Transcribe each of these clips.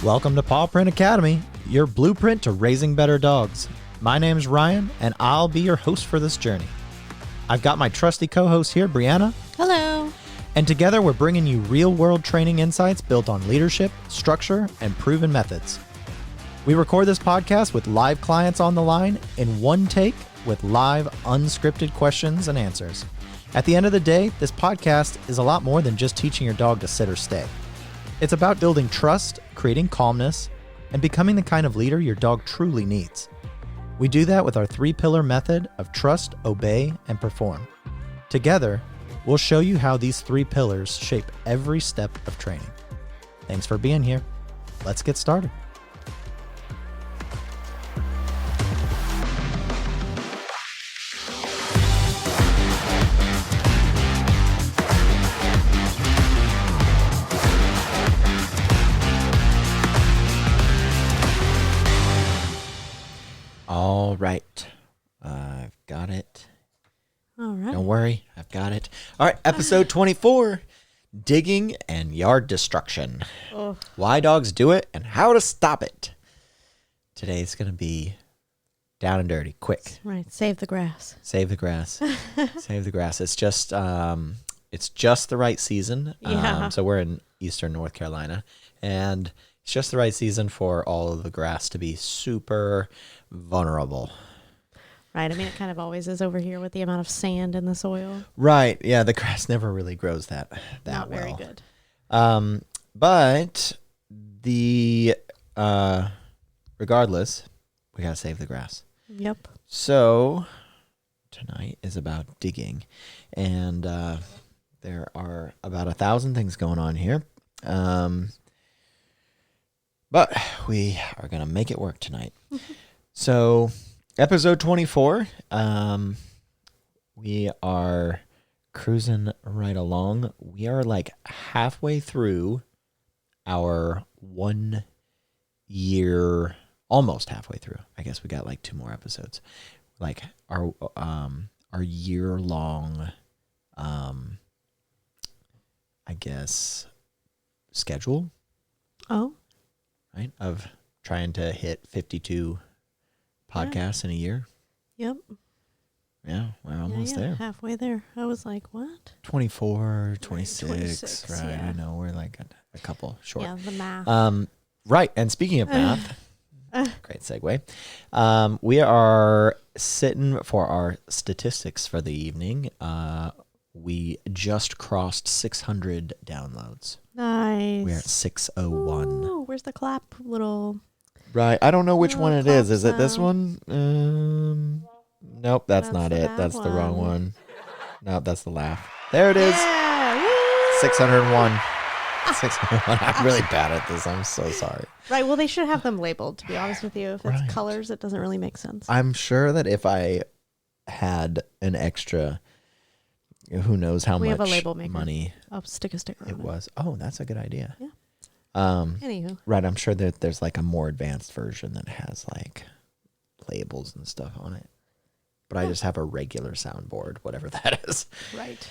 Welcome to Paw Print Academy, your blueprint to raising better dogs. My name's Ryan, and I'll be your host for this journey. I've got my trusty co-host here, Brianna. Hello. And together we're bringing you real-world training insights built on leadership, structure, and proven methods. We record this podcast with live clients on the line in one take with live, unscripted questions and answers. At the end of the day, this podcast is a lot more than just teaching your dog to sit or stay. It's about building trust, creating calmness, and becoming the kind of leader your dog truly needs. We do that with our 3-pillar method of trust, obey, and perform. Together, we'll show you how these 3 pillars shape every step of training. Thanks for being here. Let's get started. All right. I've got it. All right. Don't worry. I've got it. All right. Episode 24, digging and yard destruction. Oh. Why dogs do it and how to stop it. Today's going to be down and dirty, quick. Right. Save the grass. Save the grass. Save the grass. It's just the right season. Yeah. So we're in Eastern North Carolina, and it's just the right season for all of the grass to be super vulnerable. Right. I mean, it kind of always is over here with the amount of sand in the soil. Right. Yeah. The grass never really grows that Not well. very good. But regardless, we got to save the grass. Yep. So tonight is about digging, and there are about 1,000 things going on here. But we are going to make it work tonight. So episode 24, we are cruising right along. We are like halfway through our 1 year, almost halfway through. I guess we got like 2 more episodes. Like our year-long, I guess, schedule. Oh. Right, of trying to hit 52 podcasts in a year. Yep. Yeah, we're almost there. Halfway there. I was like, what? 24, 26, 26, right? yeah. I know we're like a couple short. Yeah, the math. Right, and speaking of math, great segue. We are sitting for our statistics for the evening. We just crossed 600 downloads. Nice. We're at 601. Ooh, where's the clap little? Right. I don't know which Oh, one it clap is. Is it this sound. one? Nope, that's not the it. bad That's the wrong one. one. Nope, that's the laugh. There it is. Yeah. Woo! 601. 601. I'm really bad at this. I'm so sorry. Right. Well, they should have them labeled, to be honest with you. If it's Right. colors, it doesn't really make sense. I'm sure that if I had an extra, who knows how We much have a label maker. money I'll stick a sticker on it was. Oh, that's a good idea. Yeah. Anywho. Anywho. Right. I'm sure that there's like a more advanced version that has like labels and stuff on it. But I just have a regular soundboard, whatever that is. Right.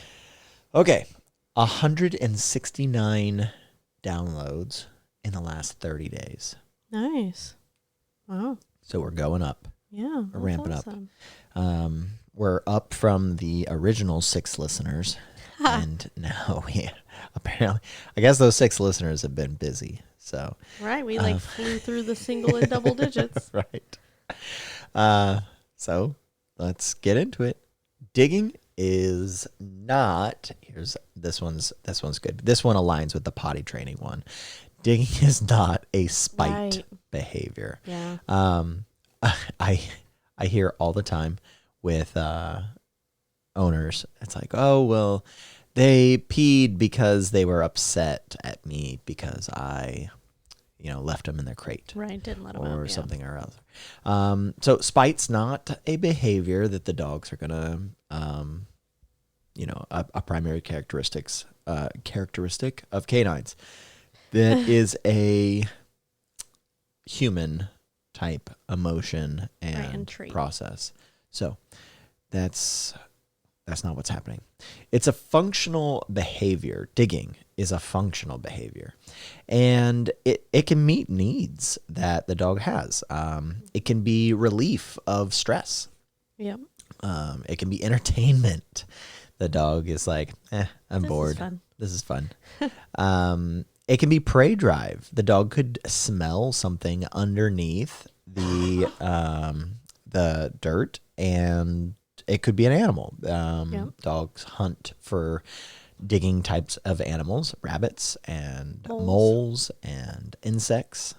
Okay. 169 downloads in the last 30 days. Nice. Wow. So we're going up. Yeah. We're ramping awesome. up. We're up from the original 6 listeners. And now we apparently, I guess those 6 listeners have been busy. So, Right. We flew through the single and double digits. right. So let's get into it. Digging is not, this one's good. This one aligns with the potty training one. Digging is not a spite behavior. Yeah. I hear all the time with owners. It's like, oh, well, they peed because they were upset at me because I, left them in their crate. Right. Didn't let them Or out. something or other. So spite's not a behavior that the dogs are going to, a primary characteristic of canines. That is a human type emotion and trait. process. So that's not what's happening. It's a functional behavior. Digging is a functional behavior. And it can meet needs that the dog has. It can be relief of stress. Yep. It can be entertainment. The dog is like, I'm bored. This is fun. It can be prey drive. The dog could smell something underneath the dirt, and it could be an animal. Dogs hunt for digging types of animals, rabbits and moles and insects.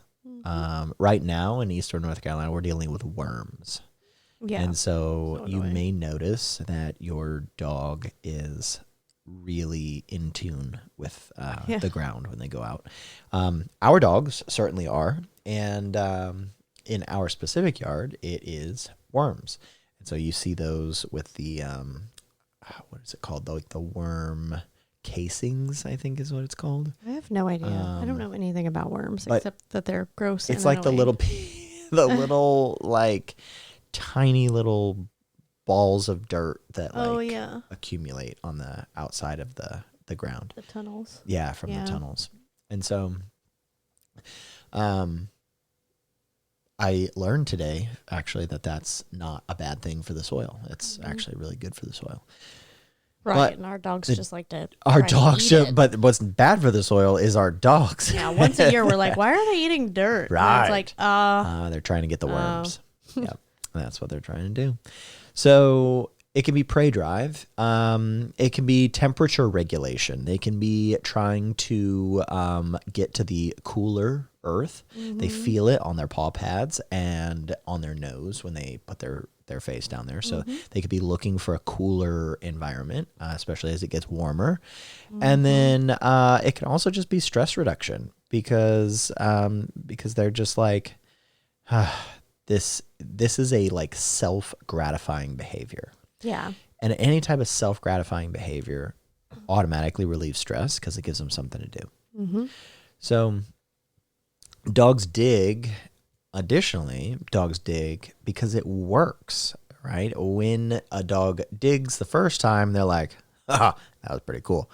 Right now in Eastern North Carolina, we're dealing with worms. Yeah. And so you may notice that your dog is really in tune with the ground when they go out. Our dogs certainly are. And in our specific yard, it is worms. And so you see those with the, what is it called? Like the worm casings, I think is what it's called. I have no idea. I don't know anything about worms except that they're gross. It's like the little like tiny little balls of dirt that accumulate on the outside of the ground. The tunnels. Yeah, from the tunnels. And so I learned today actually that that's not a bad thing for the soil. It's actually really good for the soil. Right, but and our dogs just like to. Our dogs, but what's bad for the soil is our dogs. Yeah, once a year we're like, why are they eating dirt? Right. And it's like, they're trying to get the worms. Yep, that's what they're trying to do. So it can be prey drive. It can be temperature regulation. They can be trying to get to the cooler earth. They feel it on their paw pads and on their nose when they put their face down there. So they could be looking for a cooler environment, especially as it gets warmer. And then it can also just be stress reduction because they're just like, this is a like self-gratifying behavior. Yeah. And any type of self-gratifying behavior automatically relieves stress because it gives them something to do. So dogs dig. Additionally, dogs dig because it works, right? When a dog digs the first time, they're like, that was pretty cool.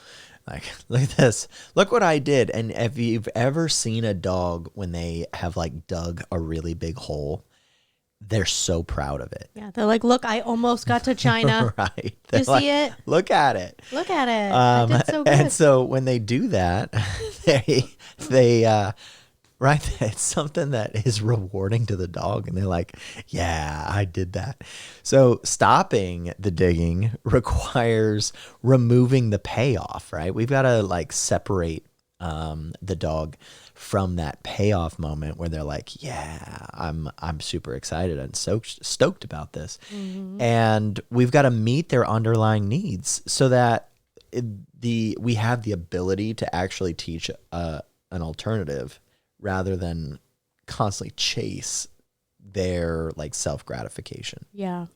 Like, look at this. Look what I did. And if you've ever seen a dog when they have like dug a really big hole, they're so proud of it. Yeah, they're like, look, I almost got to China. Right. You see it? Look at it. Look at it. I did so good. And so when they do that, they right, it's something that is rewarding to the dog, and they're like, yeah, I did that. So stopping the digging requires removing the payoff, right? We've got to like separate the dog from that payoff moment where they're like, yeah, I'm super excited and stoked about this. And we've got to meet their underlying needs so that we have the ability to actually teach an alternative rather than constantly chase their like self-gratification. Yeah.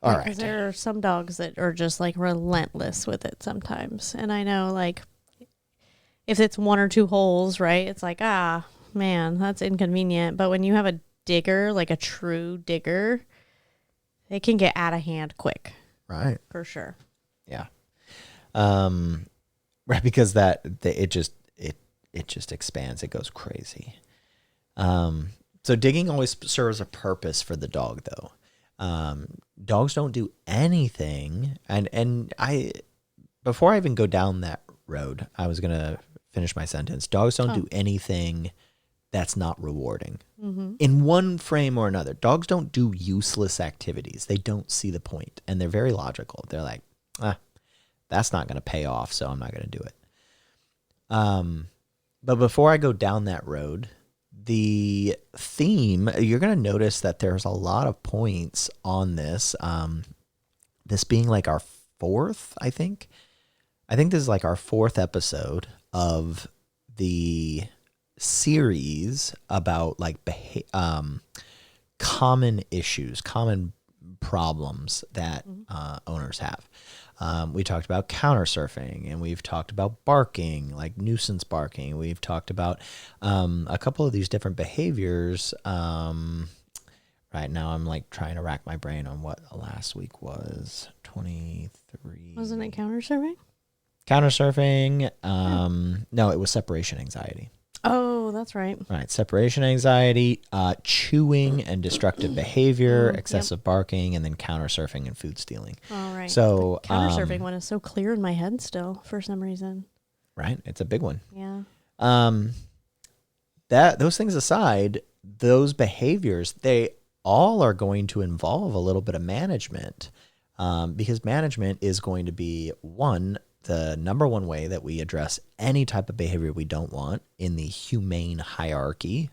All right. Because there are some dogs that are just like relentless with it sometimes. And I know like if it's one or two holes, right, it's like, man, that's inconvenient. But when you have a digger, like a true digger, they can get out of hand quick. Right. For sure. Yeah. Right, because it just expands. It goes crazy. So digging always serves a purpose for the dog, though. Dogs don't do anything. And before I even go down that road, I was going to finish my sentence. Dogs don't do anything that's not rewarding in one frame or another. Dogs don't do useless activities. They don't see the point, and they're very logical. They're like, that's not going to pay off, so I'm not going to do it. But before I go down that road, the theme, you're going to notice that there's a lot of points on this. This being like our fourth, I think. I think this is like our fourth episode of the series about like common issues, common problems that owners have. We talked about counter surfing, and we've talked about barking, like nuisance barking. We've talked about a couple of these different behaviors. Right now I'm like trying to rack my brain on what last week was. 23. Wasn't it counter surfing? Counter surfing. No, it was separation anxiety. Oh, that's right. Right. Separation anxiety, chewing and destructive behavior, excessive barking, and then counter surfing and food stealing. All right. So the counter surfing one is so clear in my head still for some reason. Right. It's a big one. Yeah. Those things aside, those behaviors, they all are going to involve a little bit of management, because management is going to be the number one way that we address any type of behavior we don't want in the humane hierarchy,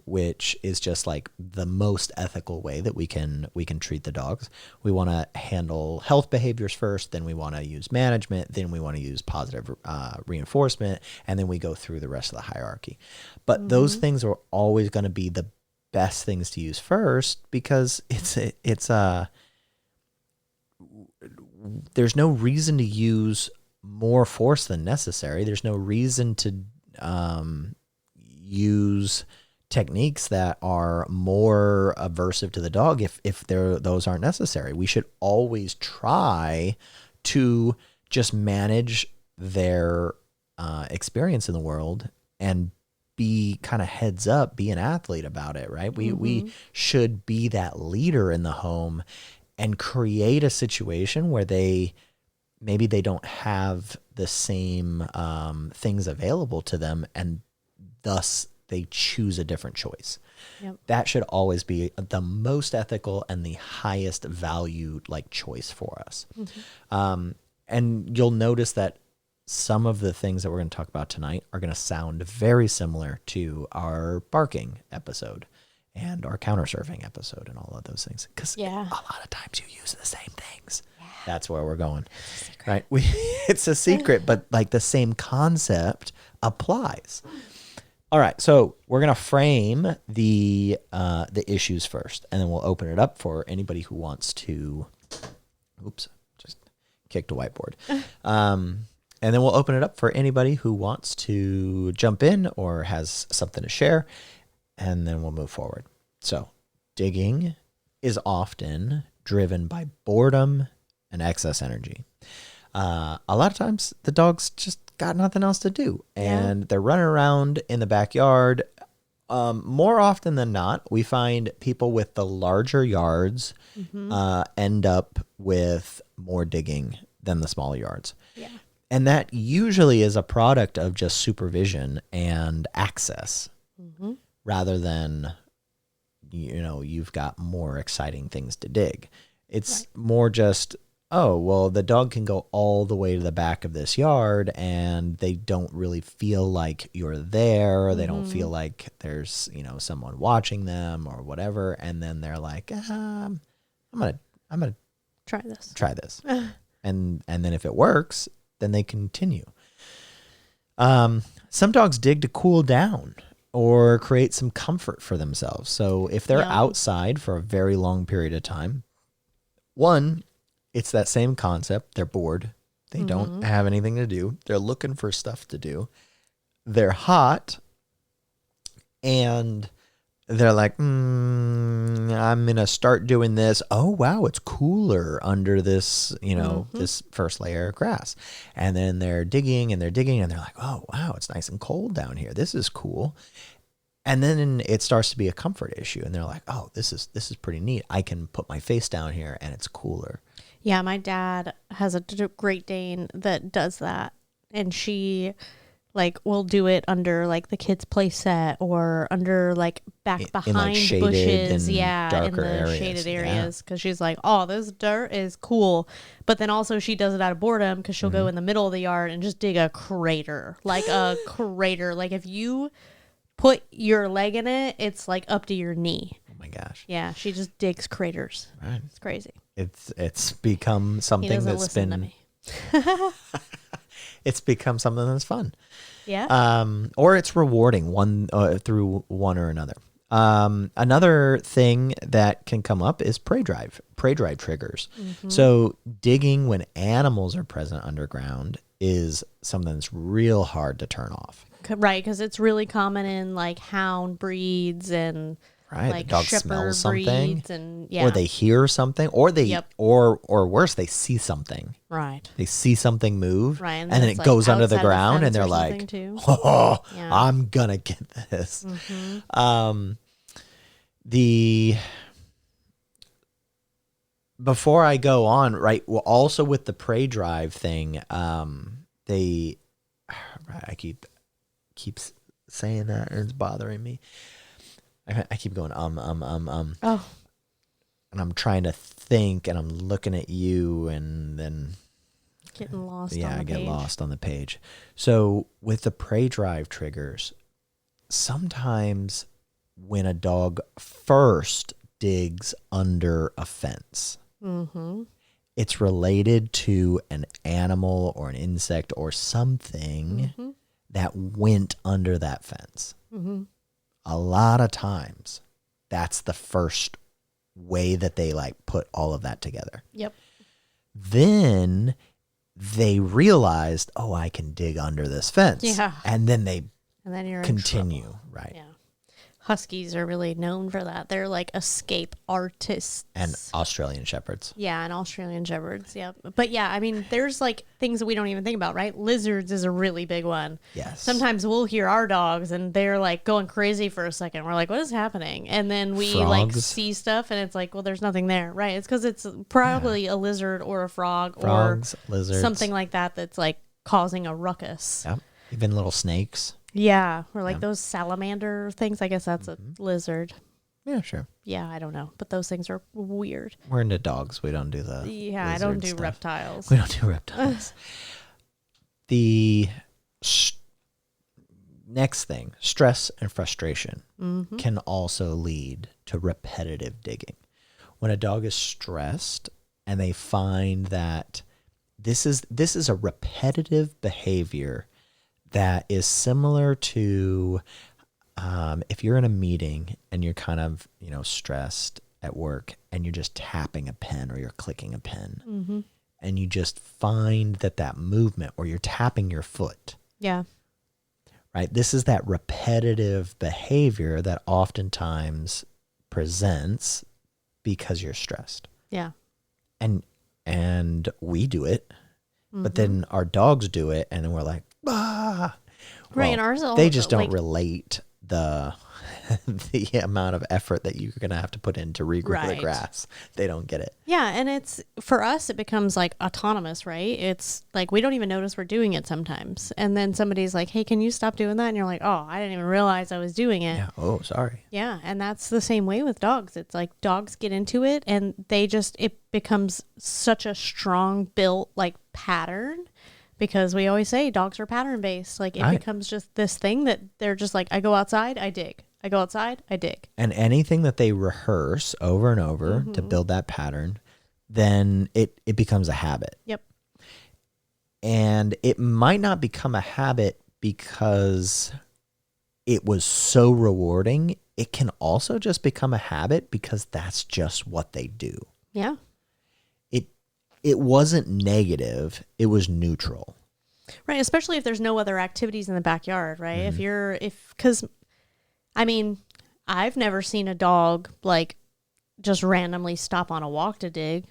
which is just like the most ethical way that we can treat the dogs. We want to handle health behaviors first, then we want to use management, then we want to use positive reinforcement, and then we go through the rest of the hierarchy. But those things are always going to be the best things to use first, because there's no reason to use more force than necessary. There's no reason to use techniques that are more aversive to the dog if those aren't necessary. We should always try to just manage their experience in the world and be kind of heads up, be an athlete about it, right? We should be that leader in the home and create a situation where maybe they don't have the same things available to them, and thus they choose a different choice. Yep. That should always be the most ethical and the highest valued choice for us. And you'll notice that some of the things that we're going to talk about tonight are going to sound very similar to our barking episode and our counter surfing episode and all of those things. Because a lot of times you use the same things. Yeah. That's where we're going. Right? It's a secret, but the same concept applies. All right, so we're going to frame the issues first, and then we'll open it up for anybody who wants to... Oops, just kicked a whiteboard. And then we'll open it up for anybody who wants to jump in or has something to share, and then we'll move forward. So digging is often driven by boredom and excess energy. A lot of times the dog's just got nothing else to do, and they're running around in the backyard. More often than not, we find people with the larger yards end up with more digging than the smaller yards. Yeah. And that usually is a product of just supervision and access, rather than, you've got more exciting things to dig. It's more just, oh, well, the dog can go all the way to the back of this yard and they don't really feel like you're there. Or they don't feel like there's, someone watching them or whatever. And then they're like, I'm going to try this. And then if it works, then they continue. Some dogs dig to cool down or create some comfort for themselves. So if they're outside for a very long period of time, one, it's that same concept. They're bored. They don't have anything to do. They're looking for stuff to do. They're hot. And they're like, I'm going to start doing this. Oh, wow, it's cooler under this, this first layer of grass. And then they're digging and they're like, oh, wow, it's nice and cold down here. This is cool. And then it starts to be a comfort issue. And they're like, oh, this is pretty neat. I can put my face down here and it's cooler. Yeah, my dad has a Great Dane that does that. And she... will do it under the kids' play set or under back behind bushes. Yeah, in the areas. Shaded areas. Because she's like, oh, this dirt is cool. But then also she does it out of boredom because she'll go in the middle of the yard and just dig a crater. A crater. If you put your leg in it, it's up to your knee. Oh my gosh. Yeah, she just digs craters. Right. It's crazy. It's become something that's been... to me. It's become something that's fun. Yeah. Or it's rewarding through one or another. Another thing that can come up is prey drive triggers. So digging when animals are present underground is something that's real hard to turn off. Right, because it's really common in hound breeds and Right. like the dog shepherd smells something, breeds and yeah. or they hear something, or they, Yep. or worse, they see something. Right. They see something move, Right. and then it's it like goes under the outside of a ground, and fence they're or like, something, too. "Oh, Yeah. I'm gonna get this." Mm-hmm. The Before I go on, right? Well, also with the prey drive thing, they, I keep saying that, and it's bothering me. I keep going Oh, and I'm trying to think, and I'm looking at you, and then getting lost yeah, on the I get page. lost on the page. So with the prey drive triggers, sometimes when a dog first digs under a fence, Mm-hmm. it's related to an animal or an insect or something Mm-hmm. that went under that fence. Mm-hmm. A lot of times, that's the first way that they like put all of that together. Yep. Then they realized, oh, I can dig under this fence. Yeah. And then they And then you're in continue, trouble. right? Yeah. Huskies are really known for that. They're like escape artists. And Australian Shepherds. Yeah, and Australian Shepherds. Yeah. But yeah, I mean, there's like things that we don't even think about, right? Lizards is a really big one. Yes. Sometimes we'll hear our dogs and they're like going crazy for a second. We're like, what is happening? And then we like Frogs. see stuff and it's like, well, there's nothing there, right? It's because it's probably a lizard or a frog Frogs, or lizards. something like that that's like causing a ruckus. Yep. Even little snakes. Yeah, or like those salamander things. I guess that's a lizard. Yeah, sure. Yeah, I don't know, but those things are weird. We're into dogs. We don't do the Yeah, I don't lizard do stuff. reptiles. We don't do reptiles. The next thing, stress and frustration, can also lead to repetitive digging. When a dog is stressed and they find that this is a repetitive behavior that is similar to if you're in a meeting and you're kind of, stressed at work and you're just tapping a pen or you're clicking a pen and you just find that movement, or you're tapping your foot, Yeah. right? This is that repetitive behavior that oftentimes presents because you're stressed. Yeah. And we do it, but then our dogs do it, and then we're like, ah. Right, Well, and ours all, they just don't like- relate the amount of effort that you're gonna have to put in to regrow the Right. grass. They don't get it. Yeah, and it's for us it becomes like autonomous, right? It's like we don't even notice we're doing it sometimes. And then somebody's like, "Hey, can you stop doing that?" And you're like, "Oh, I didn't even realize I was doing it." Yeah. Oh, sorry. Yeah, and that's the same way with dogs. It's like dogs get into it and it becomes such a strong built like pattern, because we always say dogs are pattern based. Like it Right. becomes just this thing that they're just like, I go outside, I dig. I go outside, I dig. And anything that they rehearse over and over to build that pattern, then it becomes a habit. Yep. And it might not become a habit because it was so rewarding. It can also just become a habit because that's just what they do. Yeah. It wasn't negative, it was neutral. Right, especially if there's no other activities in the backyard, right? Because, I mean, I've never seen a dog, like, just randomly stop on a walk to dig,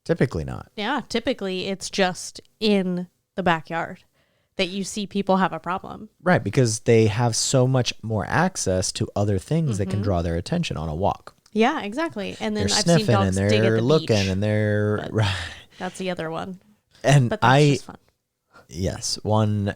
Typically not. Yeah, typically it's just in the backyard that you see people have a problem. Right, because they have so much more access to other things that can draw their attention on a walk. Yeah, exactly. And then They're I've seen sniffing dogs and dig at they're the looking beach. and they're but- right. That's the other one. And But that's just fun. yes, one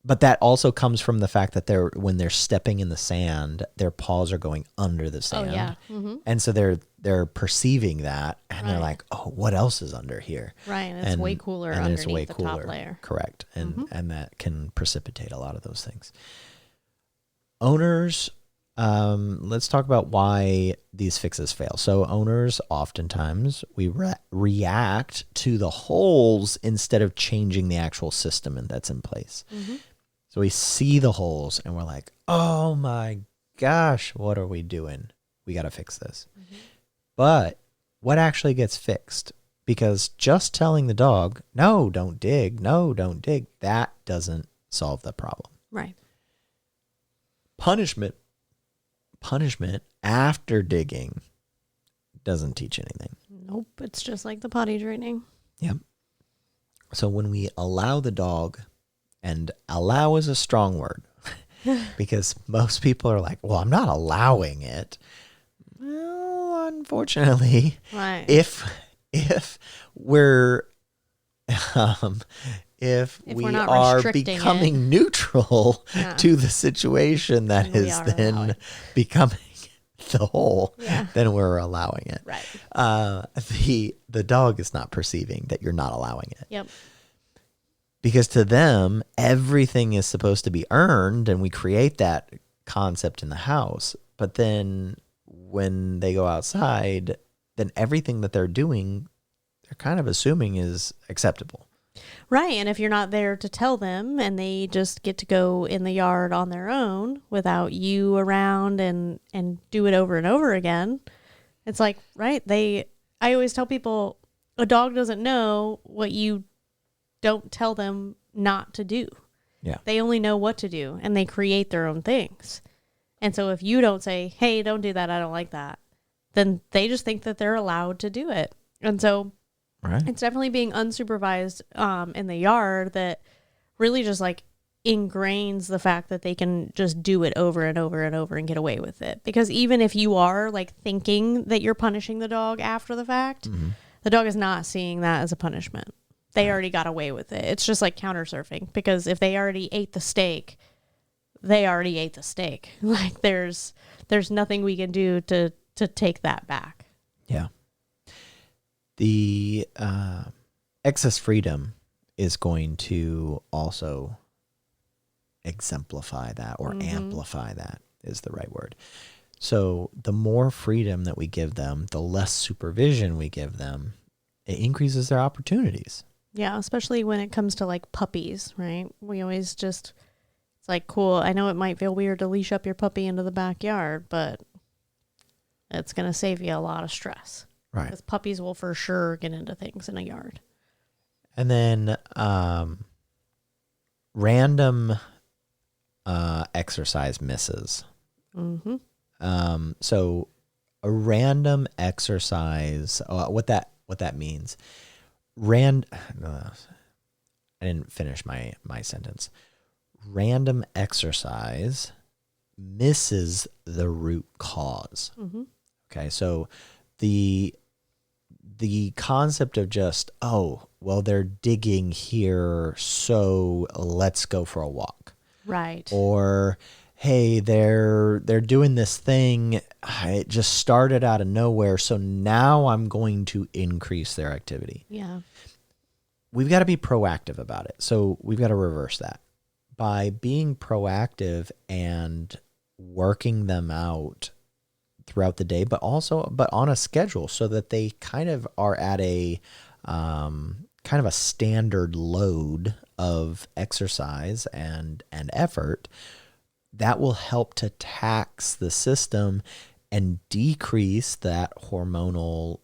but that also comes from the fact that when they're stepping in the sand, their paws are going under the Oh, sand. yeah. Mm-hmm. And so they're perceiving that, and they're Right. like, "Oh, what else is under here?" Right, and it's way cooler and it's underneath way the cooler. top layer. Correct. And that can precipitate a lot of those things. Owners, let's talk about why these fixes fail. So owners, oftentimes, we react to the holes instead of changing the actual system that's in place. So we see the holes and we're like, oh my gosh, what are we doing? We got to fix this. But what actually gets fixed? Because just telling the dog, no, don't dig, that doesn't solve the problem. Right. Punishment punishment after digging doesn't teach anything. Nope. It's just like the potty training. Yep. So when we allow the dog, and allow is a strong word because most people are like, well, I'm not allowing it. Well, unfortunately, Right. if we're if we we're not are restricting becoming neutral Yeah. to the situation that Then we is are then allowing. becoming the whole, Yeah. then we're allowing it. Right. The dog is not perceiving that you're not allowing it. Yep. Because to them, everything is supposed to be earned, and we create that concept in the house. But then when they go outside, then everything that they're doing, they're kind of assuming is acceptable. Right. And if you're not there to tell them and they just get to go in the yard on their own without you around and do it over and over again, it's like, right. I always tell people a dog doesn't know what you don't tell them not to do. Yeah. They only know what to do and they create their own things. And so if you don't say, hey, don't do that, I don't like that, then they just think that they're allowed to do it. And so Right. it's definitely being unsupervised in the yard that really just like ingrains the fact that they can just do it over and over and over and get away with it. Because even if you are like thinking that you're punishing the dog after the fact, the dog is not seeing that as a punishment. They already got away with it. It's just like counter surfing, because if they already ate the steak, they already ate the steak. Like there's nothing we can do to take that back. Yeah. The excess freedom is going to also exemplify that, or amplify that is the right word. So the more freedom that we give them, the less supervision we give them, it increases their opportunities. Yeah, especially when it comes to like puppies, right? We always just, it's like, cool, I know it might feel weird to leash up your puppy into the backyard, but it's going to save you a lot of stress. Right. Because puppies will for sure get into things in a yard. And then random exercise misses. Mm-hmm. So a random exercise, what that means. I didn't finish my sentence. Random exercise misses the root cause. Mm-hmm. Okay, so the concept of just, oh, well, they're digging here, so let's go for a walk. Right. Or, hey, they're doing this thing, it just started out of nowhere, so now I'm going to increase their activity. Yeah. We've got to be proactive about it. So we've got to reverse that. By being proactive and working them out throughout the day, but on a schedule, so that they kind of are at a kind of a standard load of exercise and effort, that will help to tax the system and decrease that hormonal,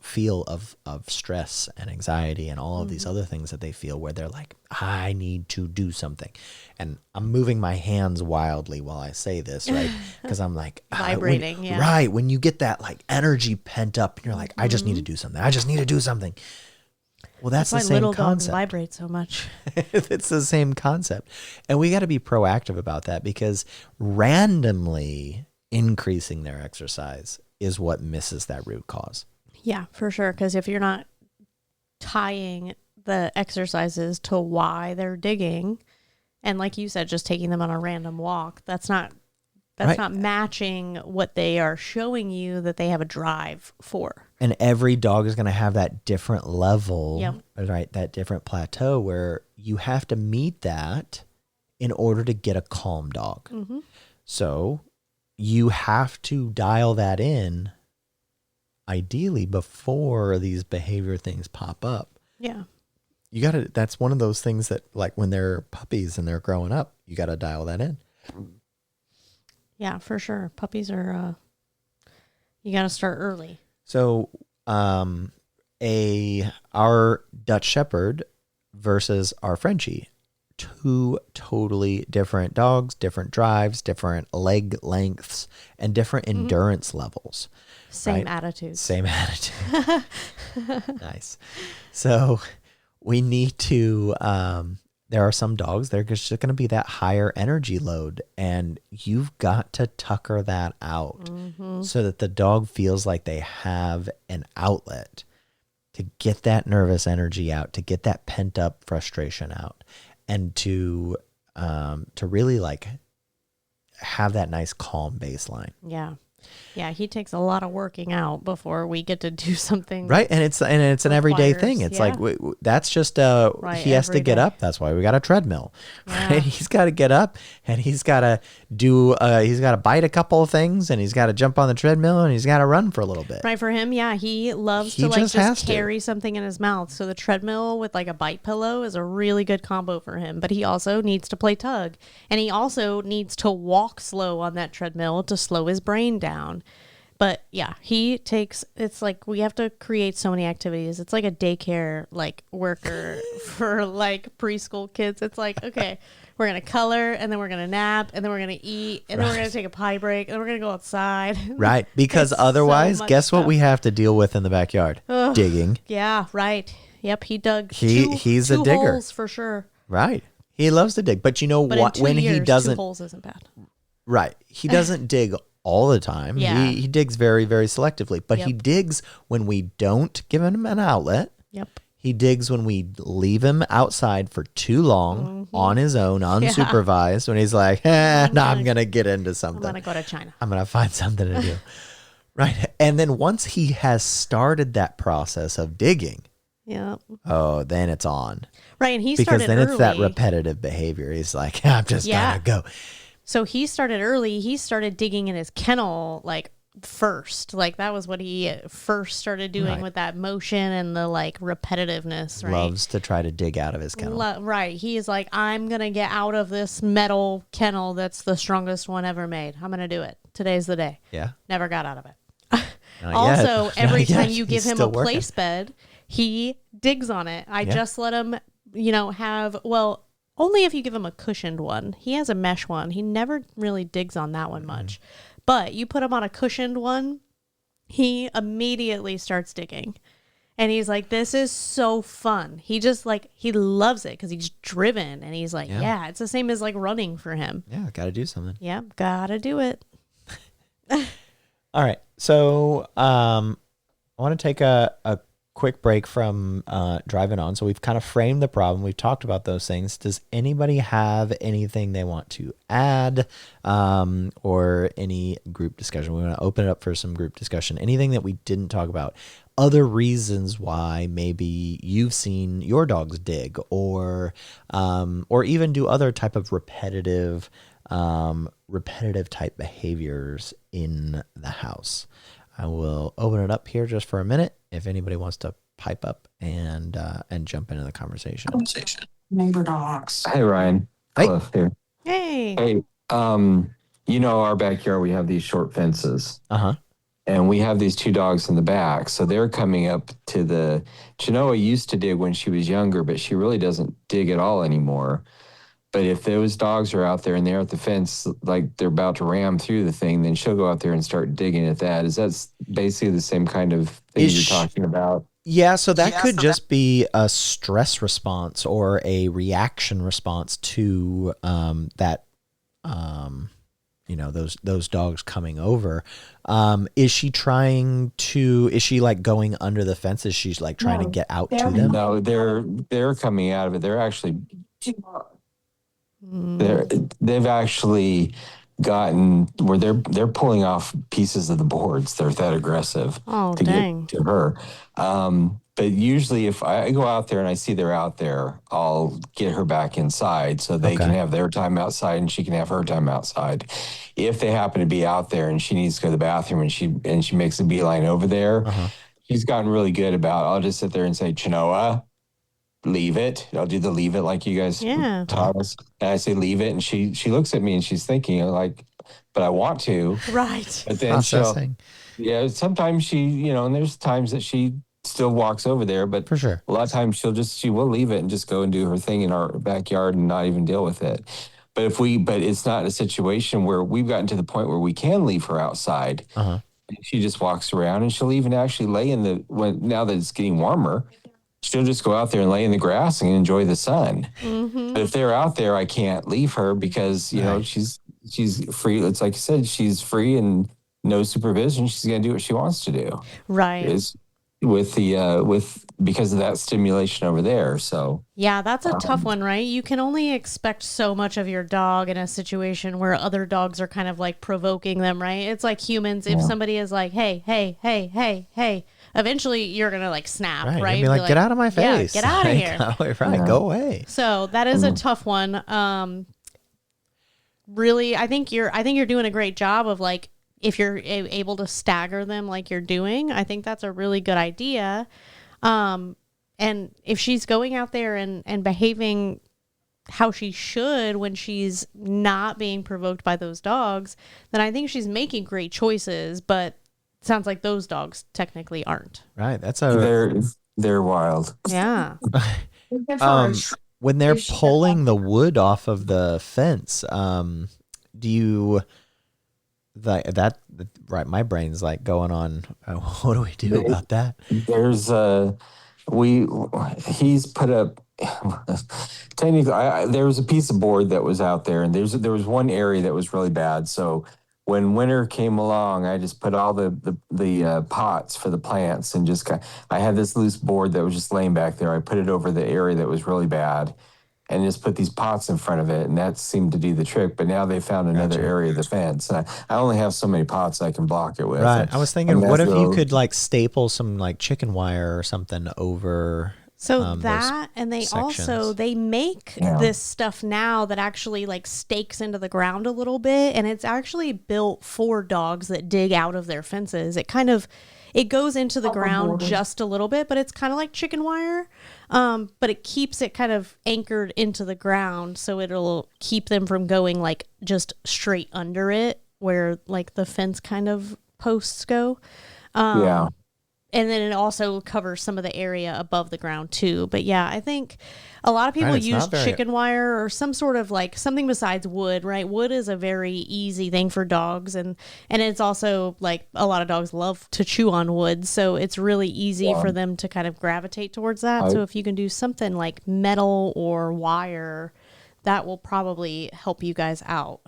feel of stress and anxiety and all of these other things that they feel, where they're like, I need to do something. And I'm moving my hands wildly while I say this, right? Because I'm like Vibrating, yeah. Right. When you get that like energy pent up and you're like, I just need to do something. I just need to do something. Well, that's the why same little concept. dogs vibrate so much. It's the same concept. And we got to be proactive about that, because randomly increasing their exercise is what misses that root cause. Yeah, for sure. Because if you're not tying the exercises to why they're digging, and like you said, just taking them on a random walk, that's not matching what they are showing you that they have a drive for. And every dog is going to have that different level, Yep. right? That different plateau where you have to meet that in order to get a calm dog. Mm-hmm. So you have to dial that in, ideally before these behavior things pop up. Yeah. You got to, that's one of those things that, like, when they're puppies and they're growing up, you got to dial that in. Yeah, for sure. Puppies are, you got to start early. So, our Dutch Shepherd versus our Frenchie, two totally different dogs, different drives, different leg lengths, and different endurance levels. Same right? attitudes. Same attitude. Nice. So we need to, there are some dogs, they're just going to be that higher energy load, and you've got to tucker that out so that the dog feels like they have an outlet to get that nervous energy out, to get that pent up frustration out, and to really like have that nice calm baseline. Yeah. Yeah, he takes a lot of working out before we get to do something. Right, and it's an everyday thing. It's like that's just he has to get up. That's why we got a treadmill. Yeah. Right? He's got to get up, and he's got to do. He's got to bite a couple of things, and he's got to jump on the treadmill, and he's got to run for a little bit. Right, for him, yeah, he loves to like just carry something in his mouth. So the treadmill with like a bite pillow is a really good combo for him. But he also needs to play tug, and he also needs to walk slow on that treadmill to slow his brain down. But yeah, it's like we have to create so many activities. It's like a daycare like worker for like preschool kids. It's like, okay, we're going to color, and then we're going to nap, and then we're going to eat, and then we're going to take a pie break, and then we're going to go outside. Right. Because otherwise, so guess stuff. what we have to deal with in the backyard? Ugh. Digging. Yeah, right. Yep, he dug he's two a digger. holes for sure. Right. He loves to dig. But you know what? When he doesn't. 2 holes isn't bad. Right. He doesn't dig all the time. Yeah. He digs very, very selectively. But he Yep. digs when we don't give him an outlet. Yep. He digs when we leave him outside for too long on his own, unsupervised, when he's like, I'm going to get into something. I'm going to go to China. I'm going to find something to do. Right. And then once he has started that process of digging, Yep. oh, then it's on. Right, and he because started then early. it's that repetitive behavior. He's like, I'm just going to go. So he started early. He started digging in his kennel like first. Like that was what he first started doing with that motion and the like repetitiveness, right? Loves to try to dig out of his kennel. Right. He is like, I'm going to get out of this metal kennel that's the strongest one ever made. I'm going to do it. Today's the day. Yeah. Never got out of it. Also, every time you give him a place bed, he digs on it. I just let him, have, only if you give him a cushioned one. He has a mesh one. He never really digs on that one much. But you put him on a cushioned one, he immediately starts digging. And he's like, this is so fun. He just he loves it because he's driven. And he's like, yeah, it's the same as like running for him. Yeah, got to do something. Yeah, got to do it. All right. So I want to take a quick break from driving on. So we've kind of framed the problem. We've talked about those things. Does anybody have anything they want to add or any group discussion? We want to open it up for some group discussion. Anything that we didn't talk about? Other reasons why maybe you've seen your dogs dig or even do other type of repetitive type behaviors in the house. I will open it up here just for a minute if anybody wants to pipe up and jump into the conversation. Neighbor dogs. Hey, Ryan. Hey. Hello, here. Hey. Hey, our backyard, we have these short fences. Uh-huh. And we have these two dogs in the back. So they're coming up to the... Chenoa used to dig when she was younger, but she really doesn't dig at all anymore. But if those dogs are out there and they're at the fence, like they're about to ram through the thing, then she'll go out there and start digging at that. Is that basically the same kind of thing you're talking about? Yeah, so that could just be a stress response or a reaction response to those dogs coming over. Is she like going under the fence? Is she like trying to get out to them? No, they're coming out of it. They're actually... They've actually gotten where they're pulling off pieces of the boards. They're that aggressive to get to her. But usually if I go out there and I see they're out there, I'll get her back inside so they can have their time outside and she can have her time outside. If they happen to be out there and she needs to go to the bathroom and she makes a beeline over there, she's gotten really good about, I'll just sit there and say, Chenoa, leave it. I'll do the leave it like you guys taught us. And I say leave it, and she looks at me and she's thinking like, but I want to. Right. But then sometimes she, and there's times that she still walks over there, but For sure. a lot of times she will leave it and just go and do her thing in our backyard and not even deal with it. But it's not a situation where we've gotten to the point where we can leave her outside. Uh-huh. She just walks around, and she'll even actually lay now that it's getting warmer, she'll just go out there and lay in the grass and enjoy the sun. Mm-hmm. But if they're out there, I can't leave her because, she's free. It's like you said, she's free and no supervision. She's going to do what she wants to do. Right. Is because of that stimulation over there. So yeah, that's a tough one, right? You can only expect so much of your dog in a situation where other dogs are kind of like provoking them, right? It's like humans. If somebody is like, hey, hey, hey, hey, hey, eventually you're going to like snap, right? You'll be like, get out of my face. Yeah, get out of here. Go away. So that is a tough one. Really, I think you're doing a great job of like, if you're able to stagger them like you're doing, I think that's a really good idea. And if she's going out there and behaving how she should when she's not being provoked by those dogs, then I think she's making great choices, but it sounds like those dogs technically aren't. Right. they're wild. Yeah. When they're pulling the wood off of the fence, do you... right, my brain's like going on, what do we do about that? There's he's put up technically there was a piece of board that was out there, and there was one area that was really bad. So when winter came along, I just put all the pots for the plants and I had this loose board that was just laying back there. I put it over the area that was really bad and just put these pots in front of it, and that seemed to do the trick. But now they found another area of the fence. I only have so many pots I can block it with. Right. I was thinking, what if you could like staple some like chicken wire or something over? So and they sections. also, they make this stuff now that actually like stakes into the ground a little bit, and it's actually built for dogs that dig out of their fences. It goes into the ground just a little bit, but it's kind of like chicken wire. But it keeps it kind of anchored into the ground, so it'll keep them from going like just straight under it where like the fence kind of posts go. And then it also covers some of the area above the ground too. But yeah, I think a lot of people use chicken wire or some sort of like something besides wood, right? Wood is a very easy thing for dogs. And it's also like a lot of dogs love to chew on wood. So it's really easy for them to kind of gravitate towards that. So if you can do something like metal or wire, that will probably help you guys out.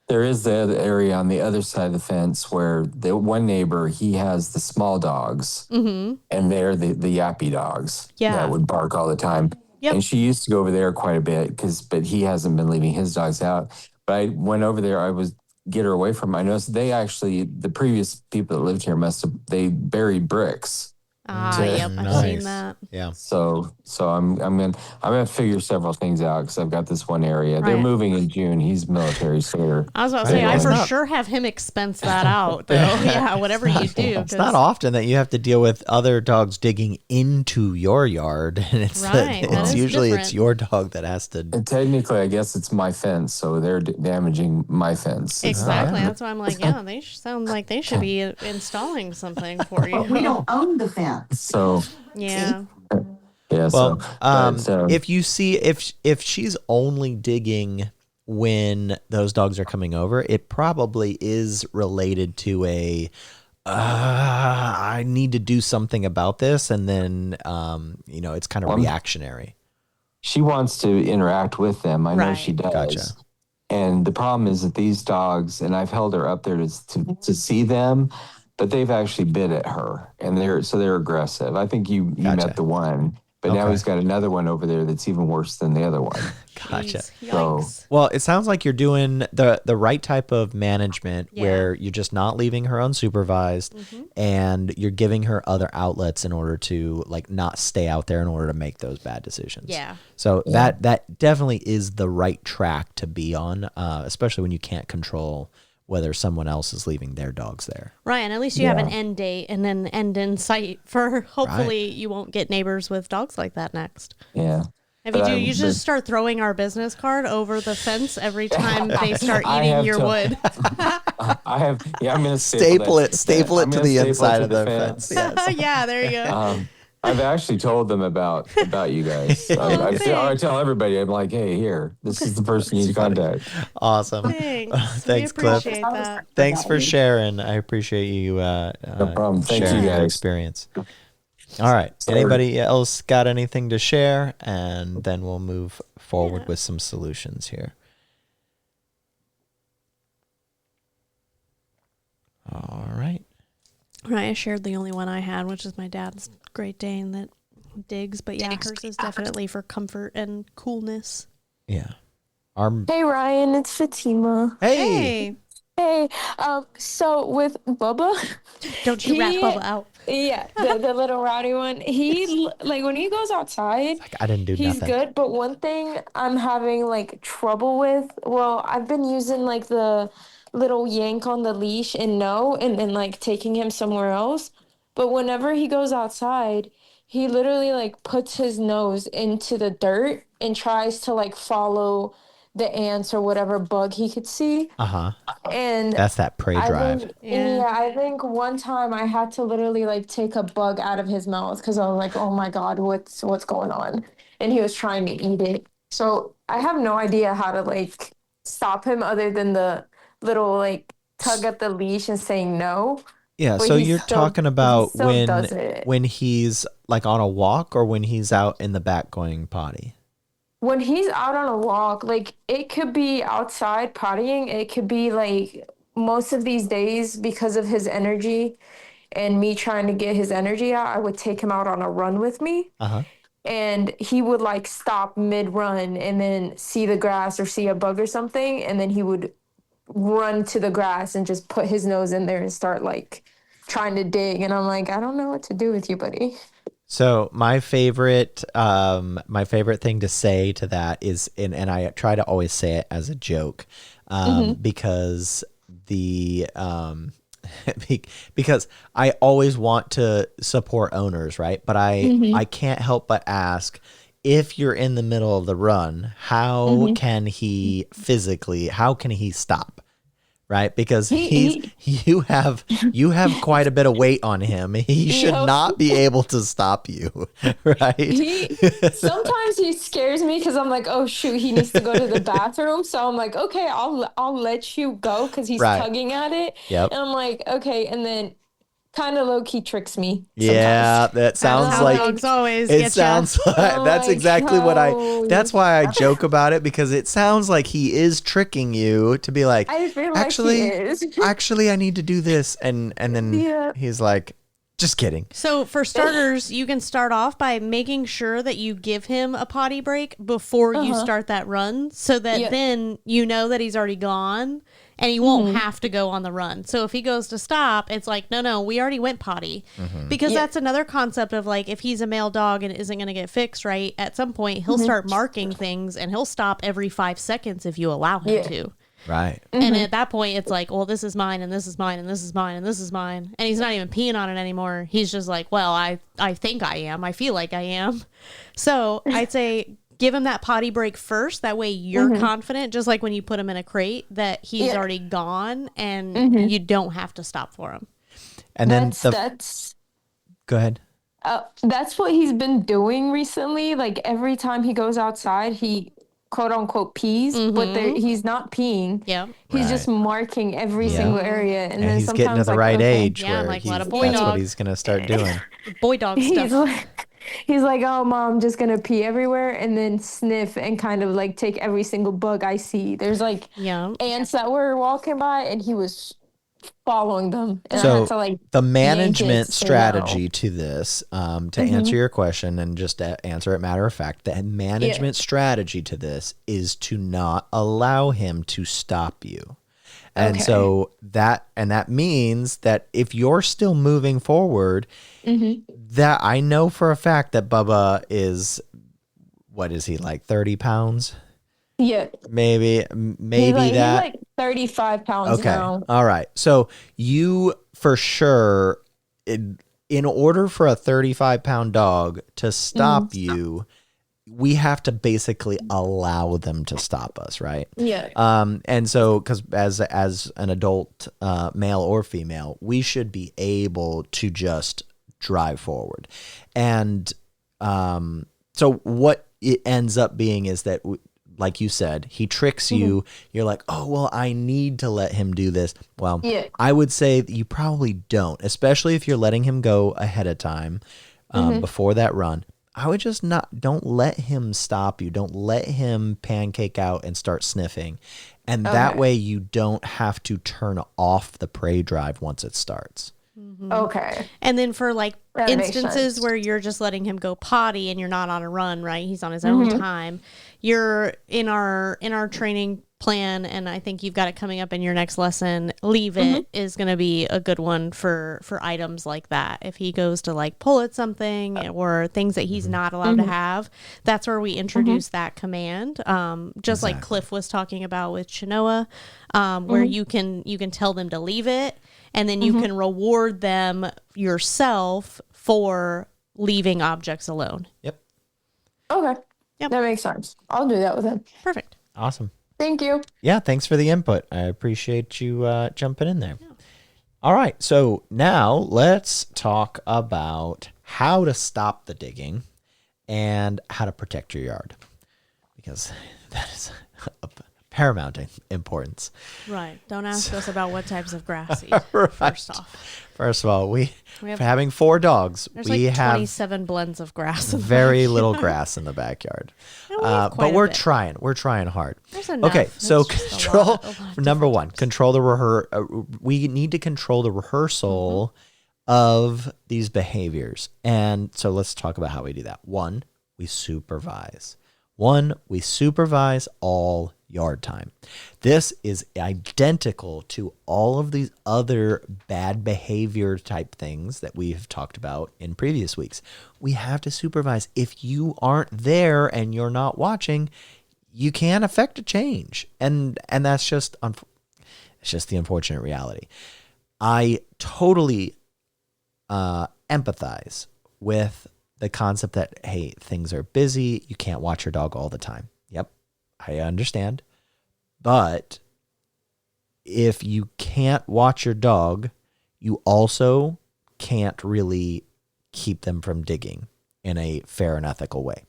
There is the other area on the other side of the fence where the one neighbor, he has the small dogs, and they're the yappy dogs that would bark all the time. Yep. And she used to go over there quite a bit but he hasn't been leaving his dogs out. But I went over there, I was get her away from him. I noticed the previous people that lived here they buried bricks. Yep, I've seen that. Yeah. So I'm gonna figure several things out because I've got this one area. Right. They're moving in June. He's military, so I was about to say I for sure have him expense that out though. Yeah, whatever you do. It's not often that you have to deal with other dogs digging into your yard, and it's usually different. It's your dog that has to. And technically, I guess it's my fence, so they're damaging my fence. Exactly. That's why I'm like, yeah, they sound like they should be installing something for you. We don't own the fence. So yeah. Well, if you see if she's only digging when those dogs are coming over, it probably is related to I need to do something about this, and then it's kind of reactionary. She wants to interact with them. I know she does. Gotcha. And the problem is that these dogs, and I've held her up there to see them, but they've actually bit at her, and they're aggressive. I think you met the one, but now he's got another one over there that's even worse than the other one. Gotcha. So, well, it sounds like you're doing the right type of management where you're just not leaving her unsupervised, and you're giving her other outlets in order to like not stay out there in order to make those bad decisions. Yeah. So that definitely is the right track to be on, especially when you can't control whether someone else is leaving their dogs there. Right, and at least you have an end date and an end in sight for hopefully you won't get neighbors with dogs like that next. Yeah. If you do, you just start throwing our business card over the fence every time they start eating your wood. I'm going to staple it to the inside of the fence. Yes. Yeah, there you go. I've actually told them about you guys. I tell everybody, I'm like, hey, here, this is the person you need to contact. Awesome. Thanks, Cliff. That. Thanks for sharing. I appreciate you no problem. Thanks, sharing you guys. your experience. All right. Anybody else got anything to share? And then we'll move forward with some solutions here. All right. I shared the only one I had, which is my dad's Great Dane that digs. But yeah, hers is definitely for comfort and coolness. Yeah. Hey, Ryan, it's Fatima. Hey. Hey, so with Bubba, don't you rat Bubba out? Yeah, the little rowdy one. He like when he goes outside, I didn't do he's nothing. good. But one thing I'm having like trouble with, well, I've been using like the little yank on the leash and then like taking him somewhere else. But whenever he goes outside, he literally like puts his nose into the dirt and tries to like follow the ants or whatever bug he could see. And that's that prey drive. I think one time I had to literally like take a bug out of his mouth because I was like, oh my God, what's going on? And he was trying to eat it. So I have no idea how to like stop him other than the little like tug at the leash and saying no. Yeah, But so you're talking about when he's like on a walk or when he's out in the back going potty? When he's out on a walk, like it could be outside pottying. It could be like most of these days because of his energy and me trying to get his energy out, I would take him out on a run with me. And he would like stop mid-run and then see the grass or see a bug or something. And then he would run to the grass and just put his nose in there and start like trying to dig. And I'm like, I don't know what to do with you, buddy. So my favorite thing to say to that is, and I try to always say it as a joke, because because I always want to support owners, right? But I can't help but ask, if you're in the middle of the run, how can he stop? Right, because you have quite a bit of weight on him. He should not be able to stop you, right? Sometimes he scares me because I'm like, oh shoot, he needs to go to the bathroom. So I'm like, okay, I'll let you go because he's tugging at it. Yep. And I'm like, okay, and then kind of low key tricks me. Yeah, that sounds like dogs always it sounds like that's exactly what that's why I joke about it, because it sounds like he is tricking you to be like, I feel actually like he is. actually I need to do this, and then he's like, just kidding. So for starters, you can start off by making sure that you give him a potty break before you start that run, so that then you know that he's already gone and he won't have to go on the run. So if he goes to stop, it's like, no, we already went potty. Because that's another concept of like, if he's a male dog and it isn't going to get fixed right, at some point he'll start marking things and he'll stop every 5 seconds if you allow him to. Right. And at that point, it's like, well, this is mine, and this is mine, and this is mine, and this is mine. And he's not even peeing on it anymore. He's just like, well, I think I am. I feel like I am. So I'd say give him that potty break first. That way you're confident, just like when you put him in a crate, that he's already gone and you don't have to stop for him. And then go ahead. That's what he's been doing recently. Like every time he goes outside, he quote unquote pees, but he's not peeing. Yeah, he's just marking every single area, and then he's getting to the right age where like, that's boy dog. what he's gonna start doing. Boy dog stuff. He's like, oh, Mom, I'm just gonna pee everywhere, and then sniff and kind of like take every single bug I see. There's like ants that were walking by, and he was following them. And so I had to, like, the management strategy to this, to answer your question and just to answer it matter of fact, the management strategy to this is to not allow him to stop you. And so that means that if you're still moving forward, that I know for a fact that Bubba is, what is he, like 30 pounds? Yeah. Maybe he's like 35 pounds now. All right. So you, for sure, in order for a 35-pound dog to stop you, we have to basically allow them to stop us, right? Yeah. And so, because as an adult, male or female, we should be able to just drive forward. And so what it ends up being is that, like you said, he tricks you. You're like, oh, well, I need to let him do this. Well, I would say that you probably don't, especially if you're letting him go ahead of time before that run. I would just don't let him stop you. Don't let him pancake out and start sniffing. And that way you don't have to turn off the prey drive once it starts. Okay. And then for like That makes instances sense. where you're just letting him go potty and you're not on a run, right? He's on his own time. You're in our training plan, and I think you've got it coming up in your next lesson. Leave it is going to be a good one for items like that. If he goes to like pull at something or things that he's not allowed to have, that's where we introduce that command. Just like Cliff was talking about with Chinoa, where you can tell them to leave it. And then you can reward them yourself for leaving objects alone. Yep. Okay. Yep. That makes sense. I'll do that with him. Perfect. Awesome. Thank you. Yeah, thanks for the input. I appreciate you jumping in there. Yeah. All right, so now let's talk about how to stop the digging and how to protect your yard, because that is of paramount importance. Right. Don't ask us about what types of grass eat, Right. first off. First of all, we have having 4 dogs, There's we like have 27 blends of grass. In the very backyard. little grass in the backyard. And we have quite But a we're bit. trying. We're trying hard. There's enough. Okay, so It's just a control lot of number different 1. types. Control the we need to control the rehearsal of these behaviors. And so let's talk about how we do that. 1, we supervise. 1, we supervise all yard time. This is identical to all of these other bad behavior type things that we've talked about in previous weeks. We have to supervise. If you aren't there and you're not watching, you can't affect a change. And that's just it's just the unfortunate reality. I totally empathize with the concept that, hey, things are busy. You can't watch your dog all the time. Yep, I understand. But if you can't watch your dog, you also can't really keep them from digging in a fair and ethical way.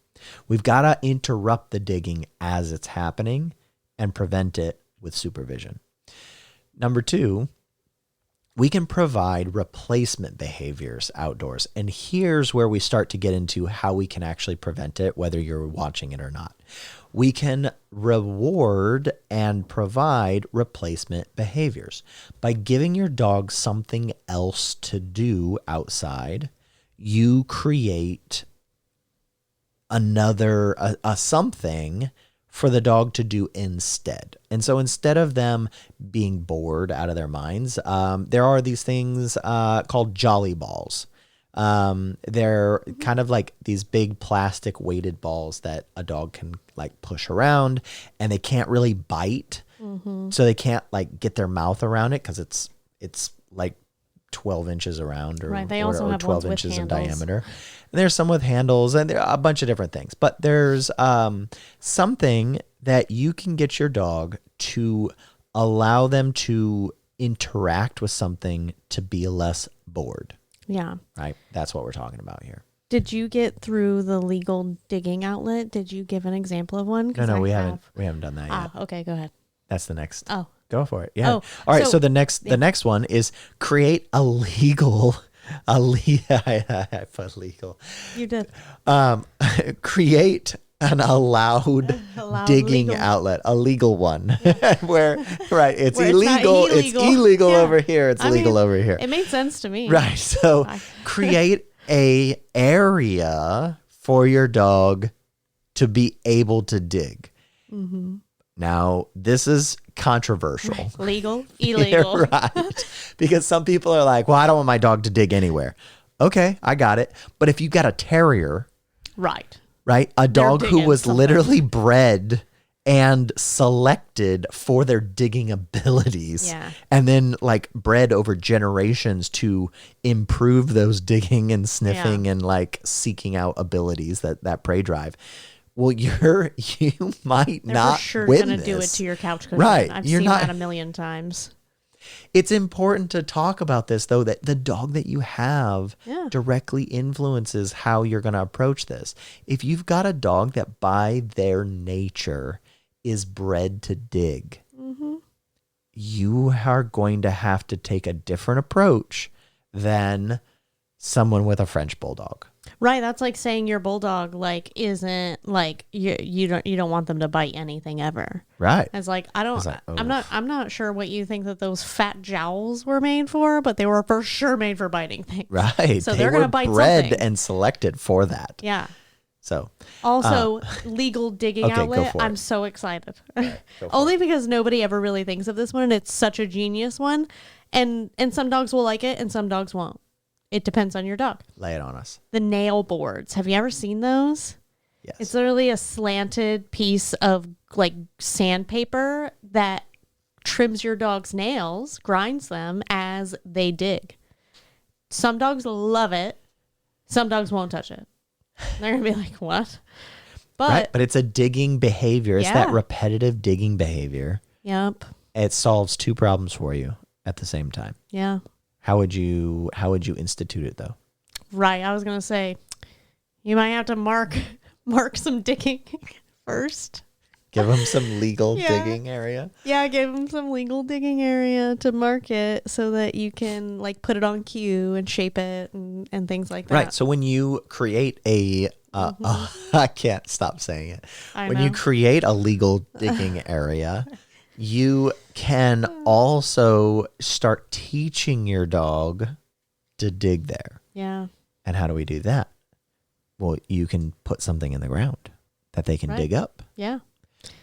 We've got to interrupt the digging as it's happening and prevent it with supervision. Number 2, we can provide replacement behaviors outdoors. And here's where we start to get into how we can actually prevent it, whether you're watching it or not. We can reward and provide replacement behaviors. By giving your dog something else to do outside, you create another a something for the dog to do instead. And so instead of them being bored out of their minds, there are these things called jolly balls. They're kind of like these big plastic weighted balls that a dog can like push around, and they can't really bite. So they can't like get their mouth around it because it's like 12 inches around or, Right, they or, also or have 12 ones with inches in handles. diameter. And there's some with handles, and there are a bunch of different things. But there's something that you can get your dog to allow them to interact with something to be less bored. Yeah. Right? That's what we're talking about here. Did you get through the legal digging outlet? Did you give an example of one? 'Cause No, I we have. haven't done that yet. Okay, go ahead. That's the next. Oh, Go for it. Yeah. Oh, All right. so- So the next one is create I put legal. you did. Create an allowed Allowed digging legal. outlet, a legal one, where right, it's Where it's not illegal. It's illegal. illegal Yeah. over here. It's I legal mean, over here. It made sense to me. Right. So I- create a area for your dog to be able to dig. Mm-hmm. Now, this is controversial. Legal, illegal. Right. Because some people are like, well, I don't want my dog to dig anywhere. Okay, I got it. But if you got a terrier, Right. right? A dog who digging was something. literally bred and selected for their digging abilities, Yeah. and then like bred over generations to improve those digging and sniffing and like seeking out abilities that prey drive. well, you might They're not for sure win gonna this. do it to your couch cushion. Right. I've You're seen not, that a million times. It's important to talk about this, though, that the dog that you have Yeah. directly influences how you're going to approach this. If you've got a dog that by their nature is bred to dig, you are going to have to take a different approach than someone with a French bulldog. Right, that's like saying your bulldog like isn't like you don't want them to bite anything ever. Right. It's like I'm oof. not sure what you think that those fat jowls were made for, but they were for sure made for biting things. Right. So they they're were gonna bite bred something. and selected for that. Yeah. So Also, legal digging okay, go outlet. for it. I'm so excited. go for Only because nobody ever really thinks of this one, and it's such a genius one. And some dogs will like it, and some dogs won't. It depends on your dog. lay it on us. The nail boards. Have you ever seen those? Yes. It's literally a slanted piece of like sandpaper that trims your dog's nails, grinds them as they dig. Some dogs love it. Some dogs won't touch it. They're going to be like, what? Right. But it's a digging behavior. It's that Yeah. repetitive digging behavior. Yep. It solves two problems for you at the same time. Yeah. How would you institute it though? Right. I was going to say, you might have to mark some digging first. Give them some legal Yeah. digging area. Yeah, give them some legal digging area to mark it so that you can like put it on cue and shape it and things like that. Right. So when you create a, I can't stop saying it. I When know. you create a legal digging area, you can also start teaching your dog to dig there. Yeah. And how do we do that? Well, you can put something in the ground that they can Right. dig up. Yeah.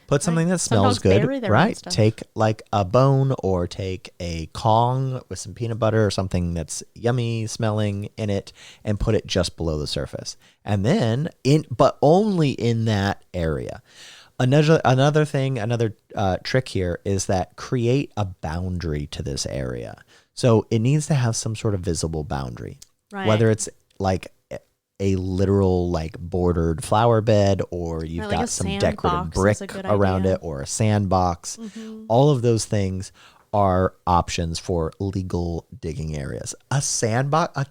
Put something that Some smells dogs bury good, their own right? stuff. Take like a bone or take a Kong with some peanut butter or something that's yummy smelling in it and put it just below the surface. And then but only in that area. Another trick here is that create a boundary to this area. So it needs to have some sort of visible boundary, Right. whether it's like a literal like bordered flower bed or you've Or like a got some sandbox decorative is brick a good around idea. it or a sandbox. All of those things are options for legal digging areas. A